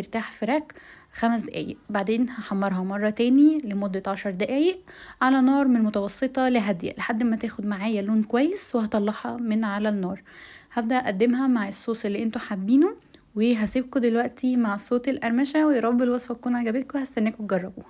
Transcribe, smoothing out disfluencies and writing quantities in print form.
ترتاح فراك 5 دقايق، بعدين هحمرها مرة تاني لمدة 10 دقايق على نار من متوسطة لهادية لحد ما تاخد معايا لون كويس، وهطلعها من على النار. هبدأ اقدمها مع الصوص اللي انتوا حابينه، وهسيبكم دلوقتي مع صوت القرمشة، ويا رب الوصفة تكون عجبتكم، هستناكم تجربوها.